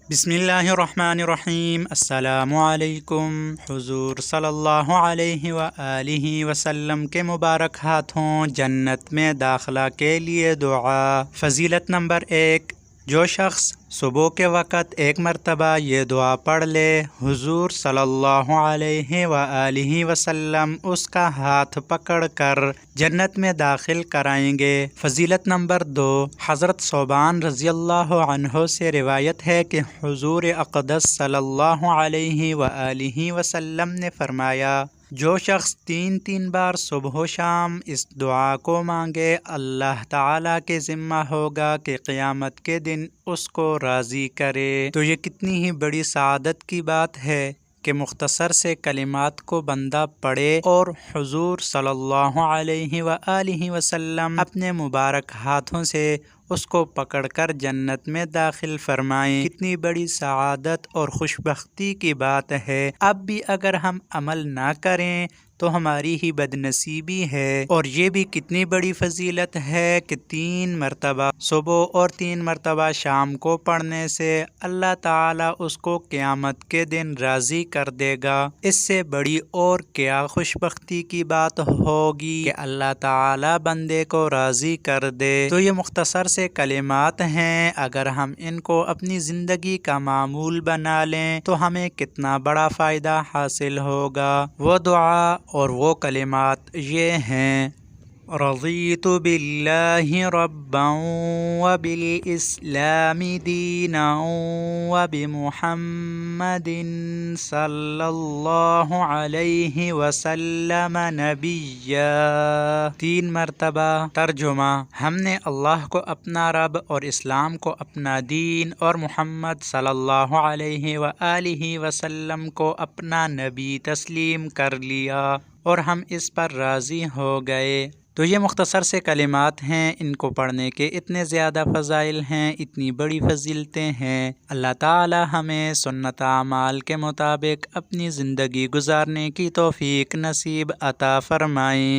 بسم اللہ الرحمن الرحیم۔ السلام علیکم۔ حضور صلی اللہ علیہ وآلہ وسلم کے مبارک ہاتھوں جنت میں داخلہ کے لیے دعا۔ فضیلت نمبر 1، جو شخص صبح کے وقت ایک مرتبہ یہ دعا پڑھ لے، حضور صلی اللہ علیہ وآلہ وسلم اس کا ہاتھ پکڑ کر جنت میں داخل کرائیں گے۔ فضیلت نمبر 2، حضرت ثوبان رضی اللہ عنہ سے روایت ہے کہ حضور اقدس صلی اللہ علیہ وآلہ وسلم نے فرمایا، جو شخص 3 بار صبح و شام اس دعا کو مانگے، اللہ تعالیٰ کے ذمہ ہوگا کہ قیامت کے دن اس کو راضی کرے۔ تو یہ کتنی ہی بڑی سعادت کی بات ہے کہ مختصر سے کلمات کو بندہ پڑھے اور حضور صلی اللہ علیہ وآلہ وسلم اپنے مبارک ہاتھوں سے اس کو پکڑ کر جنت میں داخل فرمائیں۔ کتنی بڑی سعادت اور خوش بختی کی بات ہے۔ اب بھی اگر ہم عمل نہ کریں تو ہماری ہی بد نصیبی ہے، اور یہ بھی کتنی بڑی فضیلت ہے کہ 3 مرتبہ صبح اور 3 مرتبہ شام کو پڑھنے سے اللہ تعالیٰ اس کو قیامت کے دن راضی کر دے گا۔ اس سے بڑی اور کیا خوش بختی کی بات ہوگی کہ اللہ تعالیٰ بندے کو راضی کر دے۔ تو یہ مختصر سے کلمات ہیں، اگر ہم ان کو اپنی زندگی کا معمول بنا لیں تو ہمیں کتنا بڑا فائدہ حاصل ہوگا۔ وہ دعا اور وہ کلمات یہ ہیں: رضیت باللہ ربا وبالاسلام دینا وبمحمد صلی اللہ علیہ وسلم نبیا۔ 3 مرتبہ۔ ترجمہ: ہم نے اللہ کو اپنا رب اور اسلام کو اپنا دین اور محمد صلی اللہ علیہ وآلہ وسلم کو اپنا نبی تسلیم کر لیا اور ہم اس پر راضی ہو گئے۔ تو یہ مختصر سے کلمات ہیں، ان کو پڑھنے کے اتنے زیادہ فضائل ہیں، اتنی بڑی فضیلتیں ہیں۔ اللہ تعالی ہمیں سنت اعمال کے مطابق اپنی زندگی گزارنے کی توفیق نصیب عطا فرمائیں۔